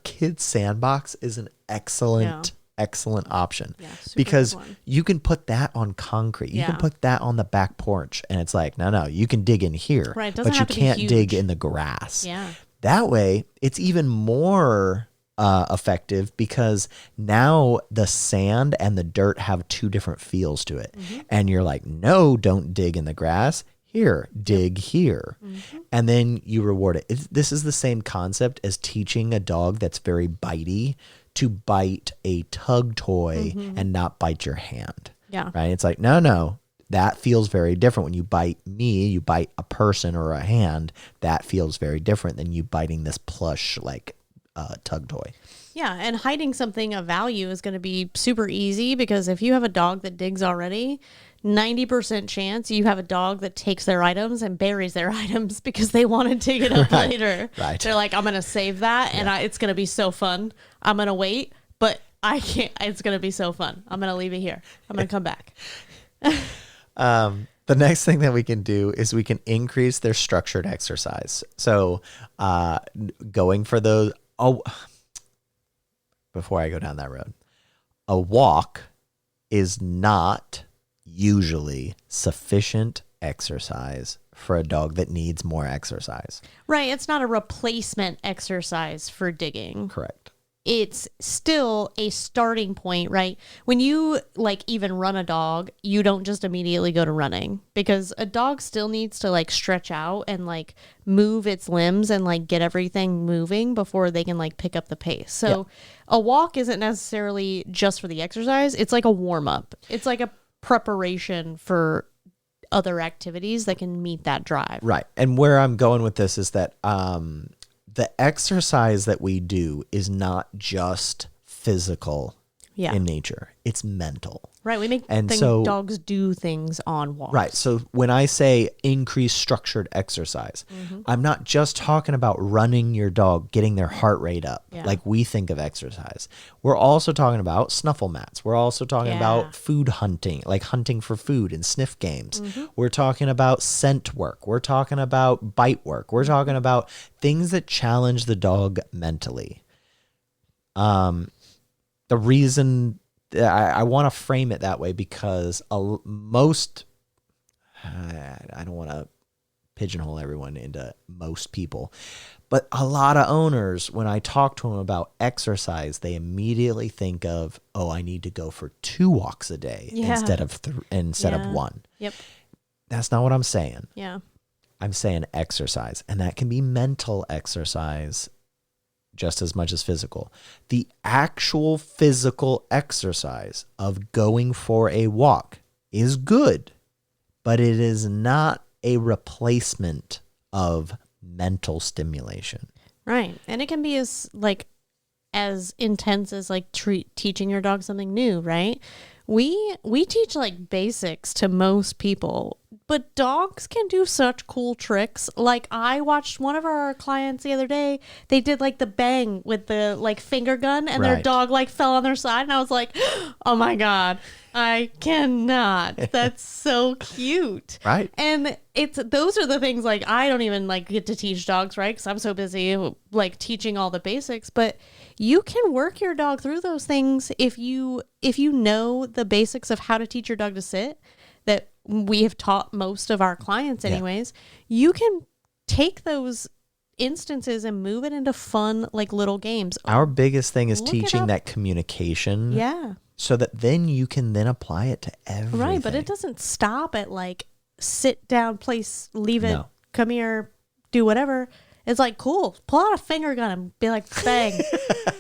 kid's sandbox is an excellent option Yeah, super because good one. you can put that on concrete. You can Yeah. put that on the back porch and it's like, no, you can dig in here, Right, it doesn't but you have to be can't dig huge. in the grass. Yeah. That way, it's even more effective because now the sand and the dirt have two different feels to it. And you're like, no, don't dig in the grass. Here, dig here. And then you reward it. This is the same concept as teaching a dog that's very bitey to bite a tug toy and not bite your hand. Yeah. Right? It's like, no. That feels very different. When you bite me, you bite a person or a hand, that feels very different than you biting this plush like tug toy. Yeah, and hiding something of value is going to be super easy because if you have a dog that digs already, 90% chance you have a dog that takes their items and buries their items because they want to dig it up Right, later. right. They're like, I'm going to save that and it's going to be so fun. I'm going to wait, but I can't. It's going to be so fun. I'm going to leave it here. I'm going to come back. The next thing that we can do is we can increase their structured exercise. So going for those, before I go down that road, a walk is not usually sufficient exercise for a dog that needs more exercise. Right. It's not a replacement exercise for digging. Correct. It's still a starting point, right? When you like even run a dog, you don't just immediately go to running because a dog still needs to like stretch out and like move its limbs and like get everything moving before they can like pick up the pace. So a walk isn't necessarily just for the exercise. It's like a warm up. It's like a preparation for other activities that can meet that drive. Right. And where I'm going with this is that the exercise that we do is not just physical in nature. It's mental. Right. We make dogs do things on walks. Right. So when I say increase structured exercise, I'm not just talking about running your dog, getting their heart rate up like we think of exercise. We're also talking about snuffle mats. We're also talking about food hunting, like hunting for food and sniff games. We're talking about scent work. We're talking about bite work. We're talking about things that challenge the dog mentally. The reason I want to frame it that way because I don't want to pigeonhole everyone into most people, but a lot of owners, when I talk to them about exercise, they immediately think of, oh, I need to go for 2 walks a day instead of 1. Yep. That's not what I'm saying. Yeah. I'm saying exercise, and that can be mental exercise just as much as physical. The actual physical exercise of going for a walk is good, but it is not a replacement of mental stimulation. Right. And it can be as intense as teaching your dog something new, right? We teach like basics to most people, but dogs can do such cool tricks. Like I watched one of our clients the other day. They did like the bang with the like finger gun and their dog like fell on their side. And I was like, oh my God, I cannot. That's so cute. Right. And those are the things like I don't even like get to teach dogs, right? Because I'm so busy like teaching all the basics, but you can work your dog through those things if you know the basics of how to teach your dog to sit that we have taught most of our clients anyways. You can take those instances and move it into fun like little games. Our biggest thing is teaching that communication. Yeah. So that then you can then apply it to everything. Right, but it doesn't stop at like sit down, place, leave it, come here, do whatever. It's like, cool, pull out a finger gun and be like, bang.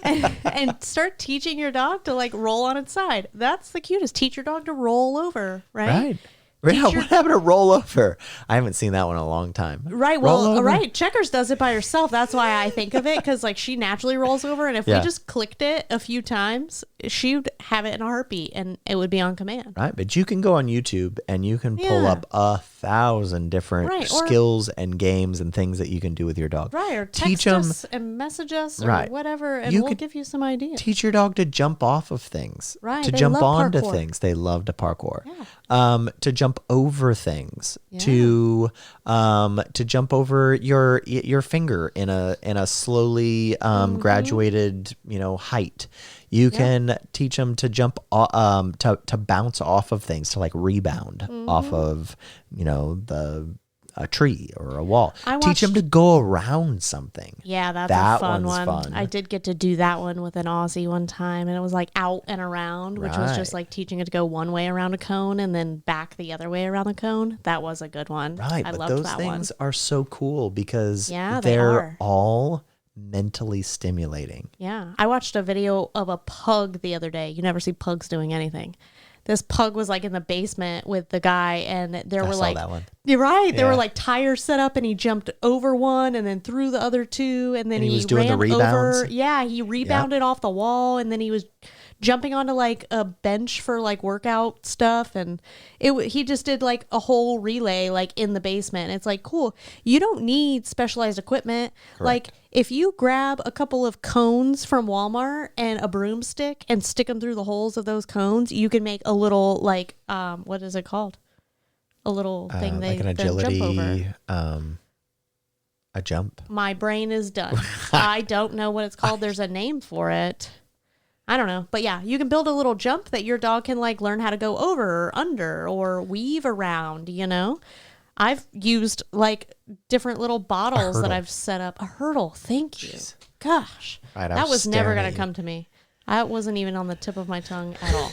and start teaching your dog to like roll on its side. That's the cutest. Teach your dog to roll over, right? Right. What happened to roll over? I haven't seen that one in a long time. Right. Well, right. Checkers does it by herself. That's why I think of it, because like she naturally rolls over, and if we just clicked it a few times, she'd have it in a heartbeat, and it would be on command. Right. But you can go on YouTube and you can pull up 1,000 different skills and games and things that you can do with your dog. Right. Or text us and message us or whatever, and we'll give you some ideas. Teach your dog to jump off of things. Right. To jump onto things. They love to parkour. Yeah. To jump over things. Yeah. To jump over your finger in a slowly graduated height. You can teach them to jump to bounce off of things, to like rebound off of a tree or a wall. Teach them to go around something. Yeah, that's a fun one. Fun. I did get to do that one with an Aussie one time, and it was like out and around, which was just like teaching it to go one way around a cone and then back the other way around the cone. That was a good one. Right, I but loved those that things one. are so cool because they they're are all mentally stimulating. Yeah. I watched a video of a pug the other day. You never see pugs doing anything. This pug was like in the basement with the guy, and there were like, that one. You're right. There were like tires set up, and he jumped over one and then through the other two, and then he was doing the rebounds. over. Yeah, he rebounded off the wall, and then he was jumping onto like a bench for like workout stuff, and he just did like a whole relay like in the basement. It's like, cool. You don't need specialized equipment. Correct. Like if you grab a couple of cones from Walmart and a broomstick and stick them through the holes of those cones, you can make a little like what is it called? A little thing like an agility jump over. A jump. My brain is done. I don't know what it's called. There's a name for it. I don't know. But yeah, you can build a little jump that your dog can like learn how to go over or under or weave around, I've used like different little bottles that I've set up. A hurdle. Thank you. Gosh. Right, that was never going to come to me. That wasn't even on the tip of my tongue at all.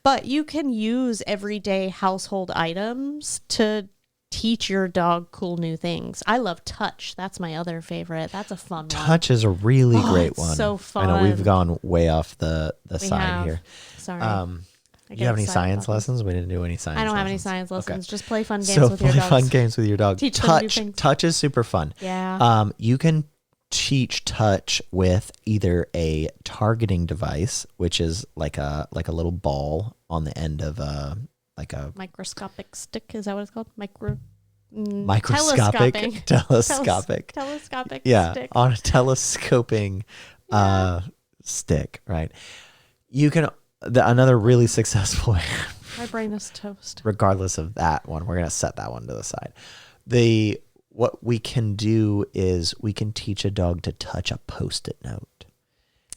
But you can use everyday household items to teach your dog cool new things. I love touch. That's my other favorite. That's a fun one. Touch is a really great one. So fun. I know we've gone way off the side here. Sorry. Do you have any science lessons? We didn't do any science lessons. I don't have any science lessons. Okay. Just play fun games with your dogs. Play fun games with your dog. Teach them new things. Touch is super fun. Yeah. You can teach touch with either a targeting device, which is like a little ball on the end of a microscopic stick. Is that what it's called? Microscopic, telescopic. Yeah, stick. on a telescoping stick, right? You can another really successful My brain is toast. Regardless of that one, we're going to set that one to the side. What we can do is we can teach a dog to touch a Post-it note.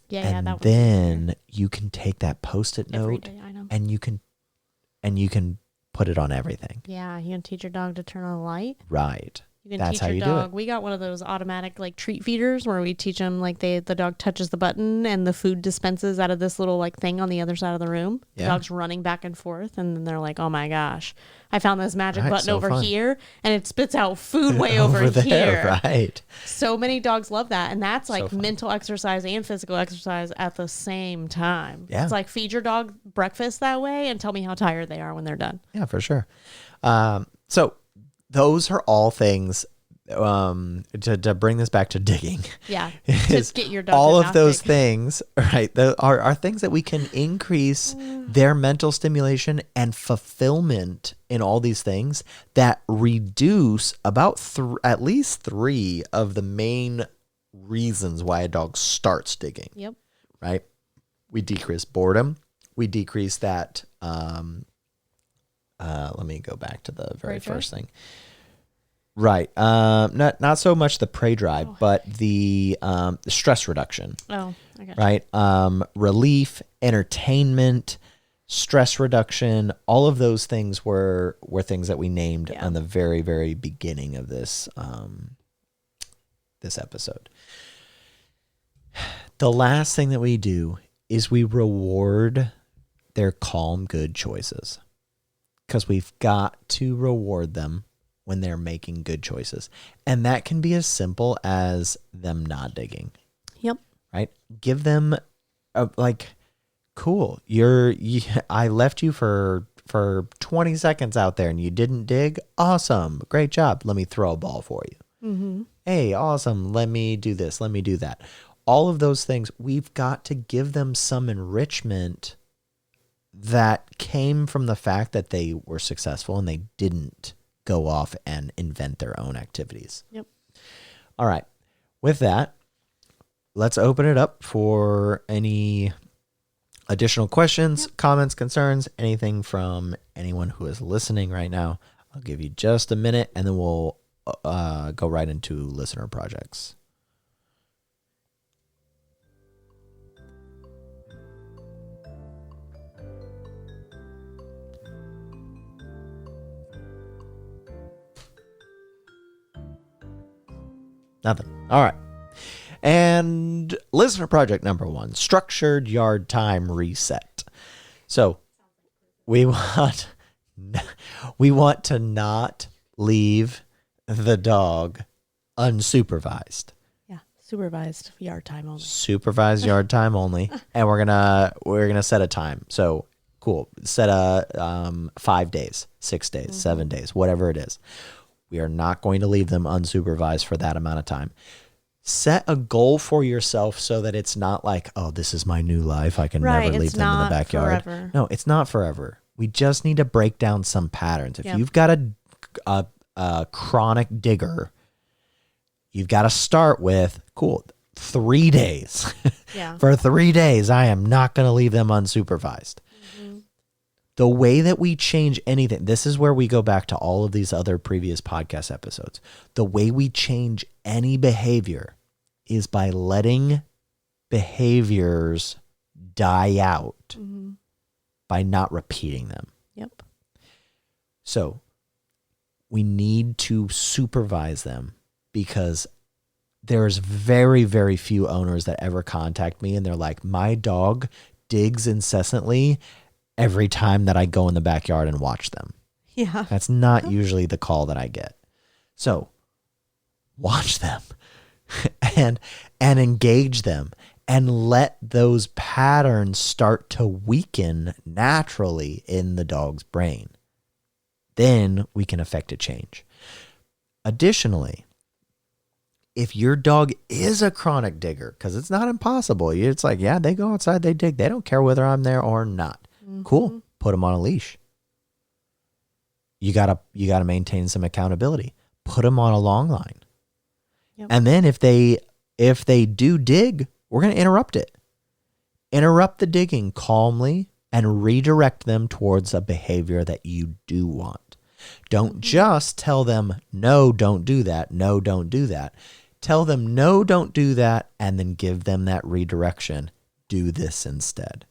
Yeah, that then you can take that Post-it note day, I know. and you can put it on everything. Yeah, you can teach your dog to turn on a light. Right. You can That's teach how your you dog. do it. We got one of those automatic like treat feeders where we teach them like the dog touches the button and the food dispenses out of this little like thing on the other side of the room. Yeah. The dog's running back and forth, and then they're like, "Oh my gosh, I found this magic button so over fun. here, and it spits out food way over there, here." Right. So many dogs love that, and that's like fun. mental exercise and physical exercise at the same time. Yeah. It's like feed your dog breakfast that way and tell me how tired they are when they're done. Yeah, for sure. So those are all things. To bring this back to digging, Yeah, is to get your dog all to of not those dig. things, right? Are things that we can increase their mental stimulation and fulfillment in all these things that reduce about at least 3 of the main reasons why a dog starts digging. Yep. Right? We decrease boredom. We decrease that. Let me go back to the very first thing. Right. Not so much the prey drive, but the stress reduction. Oh, I got you. Right. Relief, entertainment, stress reduction. All of those things were things that we named on the very, very beginning of this this episode. The last thing that we do is we reward their calm, good choices, because we've got to reward them when they're making good choices. And that can be as simple as them not digging. Yep. Right? Give them cool. I left you for 20 seconds out there and you didn't dig. Awesome. Great job. Let me throw a ball for you. Mm-hmm. Hey, awesome. Let me do this. Let me do that. All of those things, we've got to give them some enrichment that came from the fact that they were successful and they didn't go off and invent their own activities. Yep. All right. With that, let's open it up for any additional questions, comments, concerns, anything from anyone who is listening right now. I'll give you just a minute and then we'll go right into listener projects. Nothing. All right. And listener project number 1, structured yard time reset. So we want to not leave the dog unsupervised. Yeah. Supervised yard time only. Supervised yard time only. And we're gonna set a time. So cool. Set a 5 days, 6 days, 7 days, whatever it is. We are not going to leave them unsupervised for that amount of time. Set a goal for yourself so that it's not like, oh, this is my new life. I can never leave them in the backyard. Forever. No, it's not forever. We just need to break down some patterns. If you've got a chronic digger, you've got to start with, cool, 3 days. Yeah. For 3 days, I am not going to leave them unsupervised. The way that we change anything, this is where we go back to all of these other previous podcast episodes. The way we change any behavior is by letting behaviors die out by not repeating them. Yep. So we need to supervise them because there's very, very few owners that ever contact me and they're like, my dog digs incessantly every time that I go in the backyard and watch them. Yeah. That's not usually the call that I get. So watch them and engage them and let those patterns start to weaken naturally in the dog's brain. Then we can affect a change. Additionally, if your dog is a chronic digger, because it's not impossible. It's like, yeah, they go outside, they dig. They don't care whether I'm there or not. Cool. Put them on a leash. You gotta maintain some accountability. Put them on a long line. Yep. And then if they do dig, we're going to interrupt it. Interrupt the digging calmly and redirect them towards a behavior that you do want. Don't just tell them, no, don't do that. No, don't do that. Tell them, no, don't do that. And then give them that redirection. Do this instead.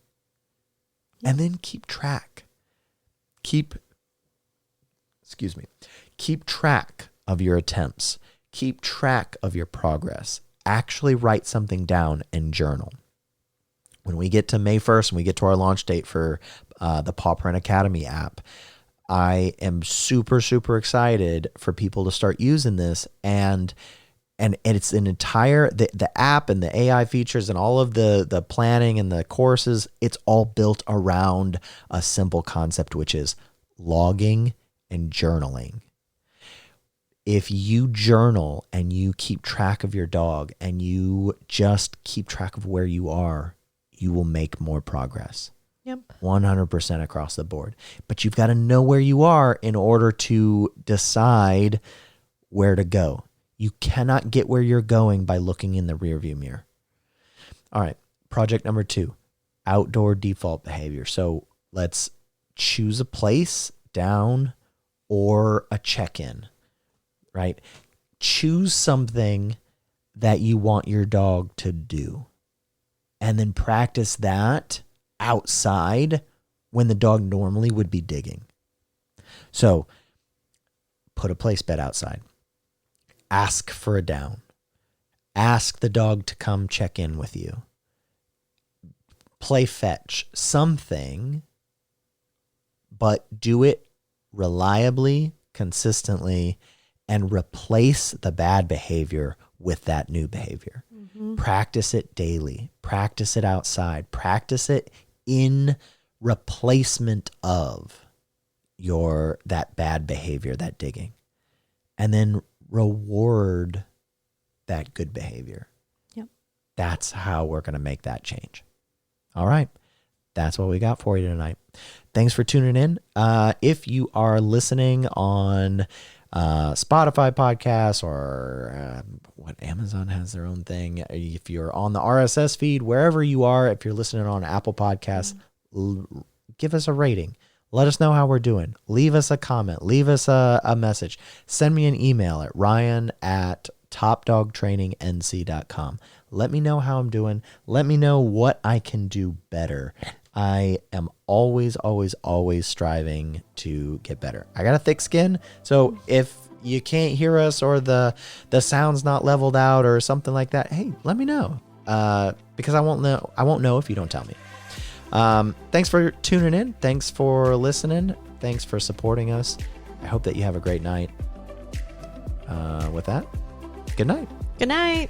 And then keep track. Keep track of your attempts. Keep track of your progress. Actually write something down and journal. When we get to May 1st and we get to our launch date for the Paw Print Academy app, I am super, super excited for people to start using this. And it's an entire, the app and the AI features and all of the planning and the courses, it's all built around a simple concept, which is logging and journaling. If you journal and you keep track of your dog and you just keep track of where you are, you will make more progress. Yep. 100% across the board. But you've got to know where you are in order to decide where to go. You cannot get where you're going by looking in the rearview mirror. All right. Project number 2, outdoor default behavior. So let's choose a place, down, or a check-in, right? Choose something that you want your dog to do, and then practice that outside when the dog normally would be digging. So put a place bed outside. Ask for a down. Ask the dog to come check in with you. Play fetch, something, but do it reliably, consistently, and replace the bad behavior with that new behavior. Practice it daily. Practice it outside. Practice it in replacement of that bad behavior, that digging. And then reward that good behavior. Yep. That's how we're going to make that change. All right. That's what we got for you tonight. Thanks for tuning in. If you are listening on Spotify podcasts or what Amazon has their own thing, if you're on the RSS feed, wherever you are, if you're listening on Apple Podcasts, give us a rating. Let us know how we're doing. Leave us a comment. Leave us a message. Send me an email at ryan@topdogtrainingnc.com. Let me know how I'm doing. Let me know what I can do better. I am always, always, always striving to get better. I got a thick skin, so if you can't hear us or the sound's not leveled out or something like that, hey, let me know. Because I won't know if you don't tell me. Thanks for tuning in. Thanks for listening. Thanks for supporting us. I hope that you have a great night. With that, good night. Good night.